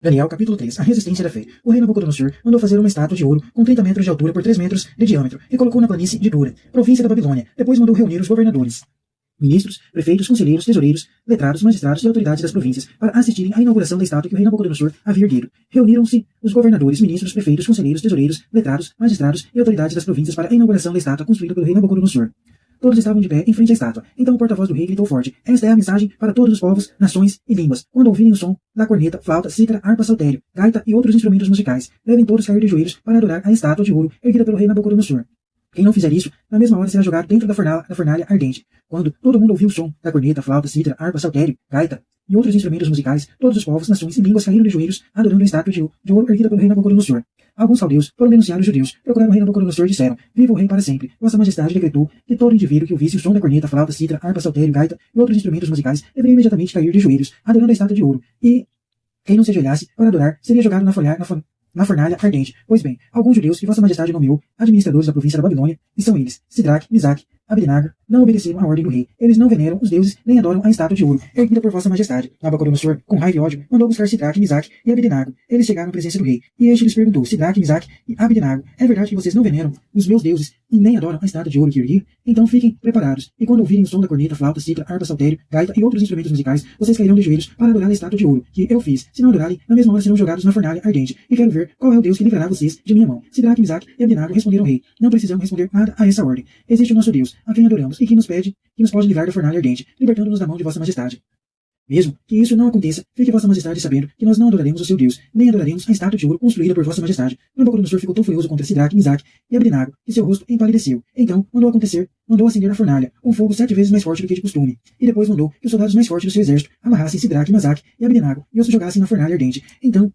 Daniel, capítulo 3. A resistência da fé. O rei Nabucodonosor mandou fazer uma estátua de ouro com 30 metros de altura por 3 metros de diâmetro e colocou na planície de Dura, província da Babilônia. Depois mandou reunir os governadores, ministros, prefeitos, conselheiros, tesoureiros, letrados, magistrados e autoridades das províncias para assistirem à inauguração da estátua que o rei Nabucodonosor havia erguido. Reuniram-se os governadores, ministros, prefeitos, conselheiros, tesoureiros, letrados, magistrados e autoridades das províncias para a inauguração da estátua construída pelo rei Nabucodonosor. Todos estavam de pé em frente à estátua. Então o porta-voz do rei gritou forte: "Esta é a mensagem para todos os povos, nações e línguas. Quando ouvirem o som da corneta, flauta, cítara, harpa, saltério, gaita e outros instrumentos musicais, devem todos cair de joelhos para adorar a estátua de ouro erguida pelo rei Nabucodonosor. Quem não fizer isso, na mesma hora será jogado dentro da fornalha ardente." Quando todo mundo ouviu o som da corneta, flauta, cítara, harpa, saltério, gaita e outros instrumentos musicais, todos os povos, nações e línguas caíram de joelhos adorando a estátua de ouro erguida pelo rei Nabucodonosor. Alguns caldeus foram denunciar os judeus, procuraram o rei Nabucodonosor e disseram: "Viva o rei para sempre. Vossa Majestade decretou que todo indivíduo que ouvisse o som da corneta, flauta, cítara, harpa, saltério, gaita e outros instrumentos musicais deveria imediatamente cair de joelhos, adorando a estátua de ouro. E quem não se ajoelhasse para adorar seria jogado na fornalha ardente. Pois bem, alguns judeus que Vossa Majestade nomeou administradores da província da Babilônia, e são eles Sidraque, Misaque, Abdenago, não obedeceram à ordem do rei. Eles não veneram os deuses nem adoram a estátua de ouro erguida por Vossa Majestade." Nabucodonosor, com raiva e ódio, mandou buscar Sidraque, Misaque e Abdenago. Eles chegaram à presença do rei, e este lhes perguntou: "Sidraque, Misaque e Abdenago, é verdade que vocês não veneram os meus deuses e nem adoram a estátua de ouro que ergui? Então fiquem preparados, e quando ouvirem o som da corneta, flauta, cítara, harpa, saltério, gaita e outros instrumentos musicais, vocês cairão de joelhos para adorar a estátua de ouro que eu fiz. Se não adorarem, na mesma hora serão jogados na fornalha ardente, e quero ver qual é o Deus que livrará vocês de minha mão." Sidraque, Misaque e Abdenago responderam ao rei: "Não precisamos responder nada a essa ordem. Existe o nosso Deus, a quem adoramos, e que nos pode livrar da fornalha ardente, libertando-nos da mão de Vossa Majestade. Mesmo que isso não aconteça, fique Vossa Majestade sabendo que nós não adoraremos o seu Deus, nem adoraremos a estátua de ouro construída por Vossa Majestade." Nabucodonosor ficou tão furioso contra Sidraque, Misaque e Abdenago que seu rosto empalideceu. Então mandou acender a fornalha, um fogo 7 vezes mais forte do que de costume, e depois mandou que os soldados mais fortes do seu exército amarrassem Sidraque, Misaque e Abdenago e os jogassem na fornalha ardente. Então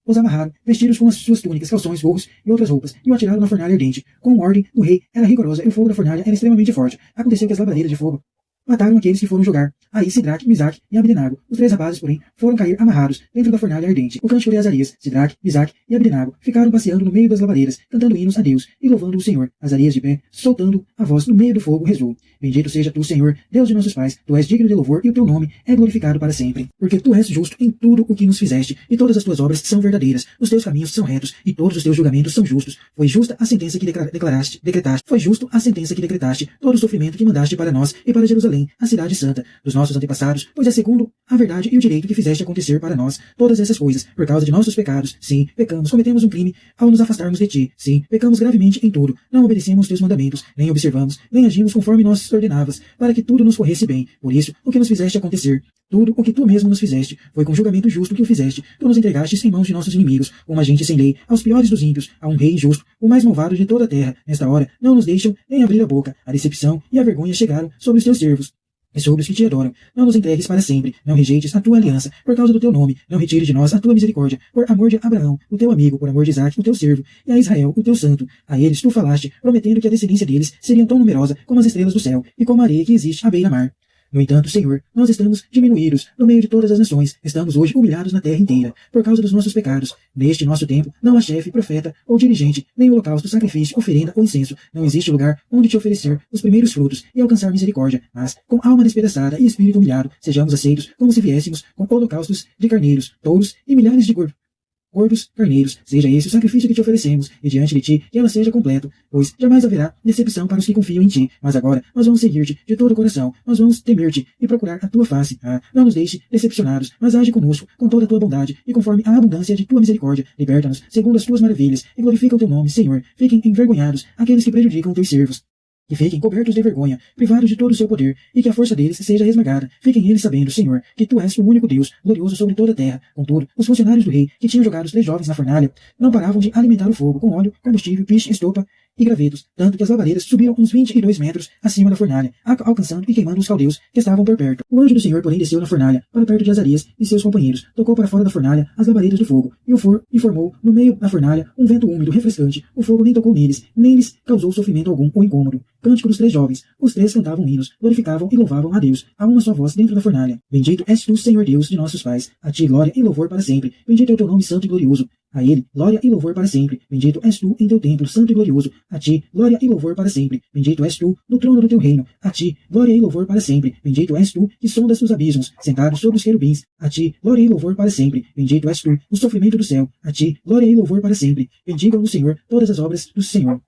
os amarraram, vestidos com as suas túnicas, calções, gorros e outras roupas, e o atiraram na fornalha ardente. Com a ordem do rei era rigorosa e o fogo da fornalha era extremamente forte. Aconteceu que as labaredas de fogo mataram aqueles que foram jogar. Aí Sidraque, Misaque e Abdenago, os 3 rapazes, porém, foram cair amarrados dentro da fornalha ardente. O cântico de Azarias, Sidraque, Misaque e Abdenago ficaram passeando no meio das labaredas, cantando hinos a Deus e louvando o Senhor. Azarias, de pé, soltando a voz no meio do fogo, rezou: "Bendito seja tu, Senhor, Deus de nossos pais, tu és digno de louvor e o teu nome é glorificado para sempre. Porque tu és justo em tudo o que nos fizeste, e todas as tuas obras são verdadeiras. Os teus caminhos são retos, e todos os teus julgamentos são justos. Foi justa a sentença que decretaste. Foi justo a sentença que decretaste, todo o sofrimento que mandaste para nós e para Jerusalém, a cidade santa, dos nossos antepassados, pois é segundo a verdade e o direito que fizeste acontecer para nós todas essas coisas, por causa de nossos pecados. Sim, pecamos, cometemos um crime ao nos afastarmos de ti. Sim, pecamos gravemente em tudo. Não obedecemos teus mandamentos, nem observamos, nem agimos conforme nós ordenavas, para que tudo nos corresse bem. Por isso, o que nos fizeste acontecer, tudo o que tu mesmo nos fizeste, foi com julgamento justo que o fizeste. Tu nos entregastes em mãos de nossos inimigos, como a gente sem lei, aos piores dos ímpios, a um rei injusto, o mais malvado de toda a terra. Nesta hora, não nos deixam nem abrir a boca. A decepção e a vergonha chegaram sobre os teus servos e sobre os que te adoram. Não nos entregues para sempre, não rejeites a tua aliança, por causa do teu nome, não retire de nós a tua misericórdia, por amor de Abraão, o teu amigo, por amor de Isaque, o teu servo, e a Israel, o teu santo. A eles tu falaste, prometendo que a descendência deles seria tão numerosa como as estrelas do céu, e como a areia que existe à beira-mar. No entanto, Senhor, nós estamos diminuídos no meio de todas as nações, estamos hoje humilhados na terra inteira, por causa dos nossos pecados. Neste nosso tempo, não há chefe, profeta ou dirigente, nem holocausto, sacrifício, oferenda ou incenso. Não existe lugar onde te oferecer os primeiros frutos e alcançar misericórdia, mas, com alma despedaçada e espírito humilhado, sejamos aceitos como se viéssemos com holocaustos de carneiros, touros e milhares de gordos carneiros, seja esse o sacrifício que te oferecemos, e diante de ti que ela seja completo, pois jamais haverá decepção para os que confiam em ti. Mas agora nós vamos seguir-te de todo o coração, nós vamos temer-te e procurar a tua face. Não nos deixe decepcionados, mas age conosco com toda a tua bondade, e conforme a abundância de tua misericórdia, liberta-nos segundo as tuas maravilhas, e glorifica o teu nome, Senhor. Fiquem envergonhados aqueles que prejudicam teus servos, que fiquem cobertos de vergonha, privados de todo o seu poder, e que a força deles seja esmagada. Fiquem eles sabendo, Senhor, que tu és o único Deus, glorioso sobre toda a terra. Contudo, os funcionários do rei, que tinham jogado os 3 jovens na fornalha, não paravam de alimentar o fogo com óleo, combustível, piche, estopa e gravetos, tanto que as labaredas subiram uns 22 metros acima da fornalha, alcançando e queimando os caldeus que estavam por perto. O anjo do Senhor, porém, desceu na fornalha, para perto de Azarias e seus companheiros, tocou para fora da fornalha as labaredas do fogo, e formou no meio da fornalha um vento úmido, refrescante. O fogo nem tocou neles, nem lhes causou sofrimento algum ou incômodo. Cântico dos 3 jovens. Os 3 cantavam hinos, glorificavam e louvavam a Deus, a uma só voz dentro da fornalha. Bendito és tu, Senhor Deus de nossos pais. A ti glória e louvor para sempre. Bendito é o teu nome santo e glorioso. A ele, glória e louvor para sempre. Bendito és tu em teu templo santo e glorioso. A ti, glória e louvor para sempre. Bendito és tu no trono do teu reino. A ti, glória e louvor para sempre. Bendito és tu que sondas os abismos, sentado sobre os querubins. A ti, glória e louvor para sempre. Bendito és tu no sofrimento do céu. A ti, glória e louvor para sempre. Bendigam no Senhor todas as obras do Senhor.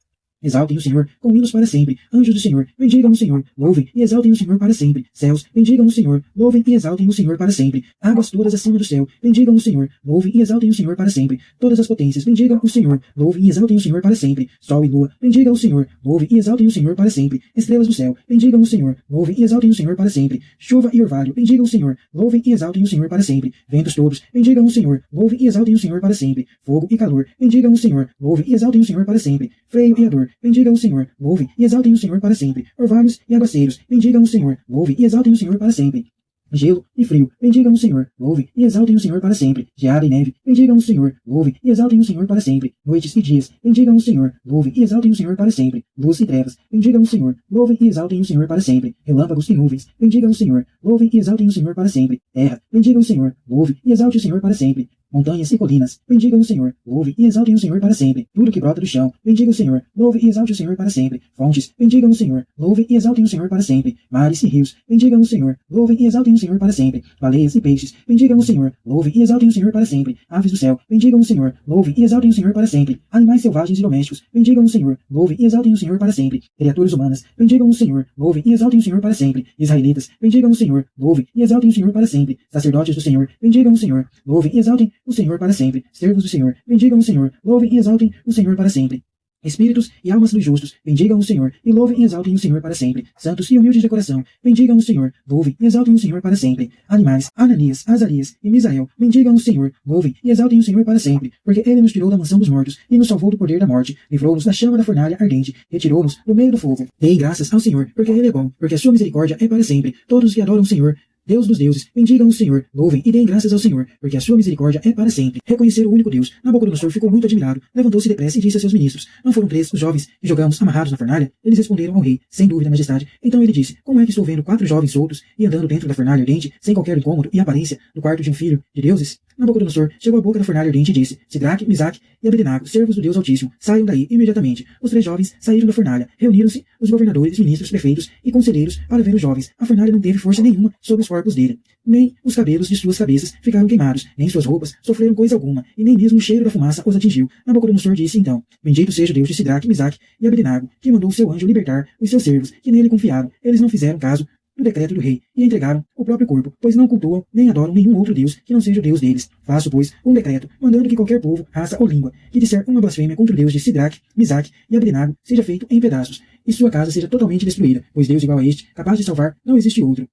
Exaltem o Senhor com hinos para sempre. Anjos do Senhor, bendigam o Senhor. Louvem e exaltem o Senhor para sempre. Céus, bendigam o Senhor. Louvem e exaltem o Senhor para sempre. Águas todas acima do céu, bendigam o Senhor. Louvem e exaltem o Senhor para sempre. Todas as potências, bendigam o Senhor. Louvem e exaltem o Senhor para sempre. Sol e lua, bendigam o Senhor. Louvem e exaltem o Senhor para sempre. Estrelas do céu, bendigam o Senhor. Louvem e exaltem o Senhor para sempre. Chuva e orvalho, bendigam o Senhor. Louvem e exaltem o Senhor para sempre. Ventos todos, bendigam o Senhor. Louvem e exaltem o Senhor para sempre. Fogo e calor, bendigam o Senhor. Louvem e exaltem o Senhor para sempre. Freio e a dor, bendigam o Senhor. Louvem e exaltem o Senhor para sempre. Orvalhos e aguaceiros, bendigam o Senhor. Louvem e exaltem o Senhor para sempre. Gelo e frio, bendigam o Senhor. Louvem e exaltem o Senhor para sempre. Geada e neve, bendigam o Senhor. Louvem e exaltem o Senhor para sempre. Noites e dias, bendigam o Senhor. Louvem e exaltem o Senhor para sempre. Luz e trevas, bendigam o Senhor. Louvem e exaltem o Senhor para sempre. Relâmpagos e nuvens, bendigam o Senhor. Louvem e exaltem o Senhor para sempre. Terra, bendigam o Senhor. Louvem e exalte o Senhor para sempre. Montanhas e colinas, bendigam o Senhor. Louvem e exaltem o Senhor para sempre. Tudo que brota do chão, bendiga o Senhor. Louvem e exalte o Senhor para sempre. Fontes, bendigam o Senhor. Louvem e exaltem o Senhor para sempre. Mares e rios, bendigam o Senhor. Louvem e exaltem o Senhor para sempre. Baleias e peixes, bendigam o Senhor. Louvem e exaltem o Senhor para sempre. Aves do céu, bendigam o Senhor. Louvem e exaltem o Senhor para sempre. Animais selvagens e domésticos, bendigam o Senhor. Louvem e exaltem o Senhor para sempre. Criaturas humanas, bendigam o Senhor. Louvem e exaltem o Senhor para sempre. Israelitas, bendigam o Senhor. Louvem e exaltem o Senhor para sempre. Sacerdotes do Senhor, bendigam o Senhor. Louvem e exaltem o Senhor para sempre. Servos do Senhor, bendigam o Senhor. Louvem e exaltem o Senhor para sempre. Espíritos e almas dos justos, bendigam o Senhor, e louvem e exaltem o Senhor para sempre. Santos e humildes de coração, bendigam o Senhor, louvem e exaltem o Senhor para sempre. Animais, Ananias, Azarias e Misael, bendigam o Senhor, louvem e exaltem o Senhor para sempre, porque Ele nos tirou da mansão dos mortos e nos salvou do poder da morte, livrou-nos da chama da fornalha ardente, retirou-nos do meio do fogo. Deem graças ao Senhor, porque Ele é bom, porque a sua misericórdia é para sempre. Todos os que adoram o Senhor, Deus dos deuses, bendigam o Senhor, louvem e deem graças ao Senhor, porque a sua misericórdia é para sempre. Reconhecer o único Deus, Nabucodonosor ficou muito admirado, levantou-se depressa e disse a seus ministros: não foram 3 os jovens que jogamos amarrados na fornalha? Eles responderam ao rei: sem dúvida, majestade. Então ele disse: como é que estou vendo 4 jovens soltos e andando dentro da fornalha ardente, sem qualquer incômodo e aparência, no quarto de um filho de deuses? Nabucodonosor chegou à boca da fornalha ardente e disse: Sidraque, Misaque e Abdenago, servos do Deus Altíssimo, saiam daí imediatamente. Os 3 jovens saíram da fornalha. Reuniram-se os governadores, ministros, prefeitos e conselheiros para ver os jovens. A fornalha não teve força nenhuma sobre os corpos dele. Nem os cabelos de suas cabeças ficaram queimados, nem suas roupas sofreram coisa alguma, e nem mesmo o cheiro da fumaça os atingiu. Nabucodonosor disse então: bendito seja o Deus de Sidraque, Misaque e Abdenago, que mandou o seu anjo libertar os seus servos, que nele confiaram. Eles não fizeram caso do decreto do rei, e entregaram o próprio corpo, pois não cultuam nem adoram nenhum outro Deus que não seja o Deus deles. Faço, pois, um decreto, mandando que qualquer povo, raça ou língua, que disser uma blasfêmia contra o Deus de Sidraque, Misaque e Abdenago, seja feito em pedaços, e sua casa seja totalmente destruída, pois Deus igual a este, capaz de salvar, não existe outro.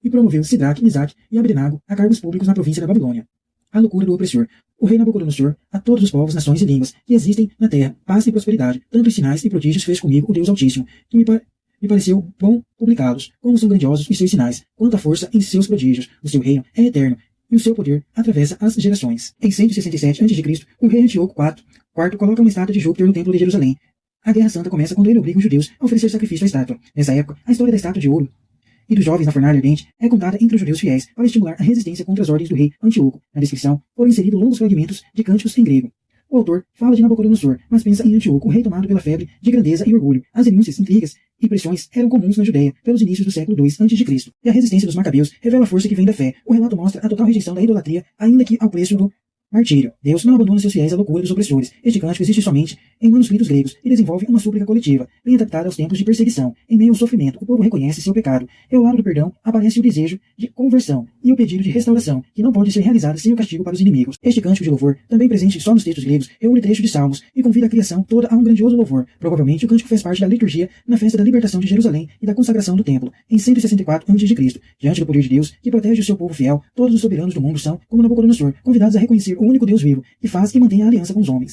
E promoveu Sidraque, Misaque e Abdenago a cargos públicos na província da Babilônia. A loucura do opressor. O rei Nabucodonosor, a todos os povos, nações e línguas que existem na terra, paz e prosperidade. Tantos sinais e prodígios fez comigo o Deus Altíssimo, que me pareceu bom publicá-los, como são grandiosos os seus sinais, quanta força em seus prodígios. O seu reino é eterno, e o seu poder atravessa as gerações. Em 167 a.C., o rei Antíoco IV coloca uma estátua de Júpiter no templo de Jerusalém. A Guerra Santa começa quando ele obriga os judeus a oferecer sacrifício à estátua. Nessa época, a história da estátua de ouro e dos jovens na fornalha ardente é contada entre os judeus fiéis para estimular a resistência contra as ordens do rei Antíoco. Na descrição foram inseridos longos fragmentos de cânticos em grego. O autor fala de Nabucodonosor, mas pensa em Antíoco, o rei tomado pela febre de grandeza e orgulho. As denúncias, intrigas e pressões eram comuns na Judéia pelos inícios do século II a.C. E a resistência dos macabeus revela a força que vem da fé. O relato mostra a total rejeição da idolatria, ainda que ao preço do martírio. Deus não abandona seus fiéis à loucura dos opressores. Este cântico existe somente em manuscritos gregos e desenvolve uma súplica coletiva, bem adaptada aos tempos de perseguição. Em meio ao sofrimento, o povo reconhece seu pecado. E ao lado do perdão aparece o desejo de conversão e o pedido de restauração, que não pode ser realizado sem o castigo para os inimigos. Este cântico de louvor, também presente só nos textos gregos, reúne trechos de salmos e convida a criação toda a um grandioso louvor. Provavelmente o cântico fez parte da liturgia na festa da libertação de Jerusalém e da consagração do templo, em 164 a.C. Diante do poder de Deus, que protege o seu povo fiel, todos os soberanos do mundo são, como Nabucodonosor, convidados a reconhecer o único Deus vivo, que faz e mantém a aliança com os homens.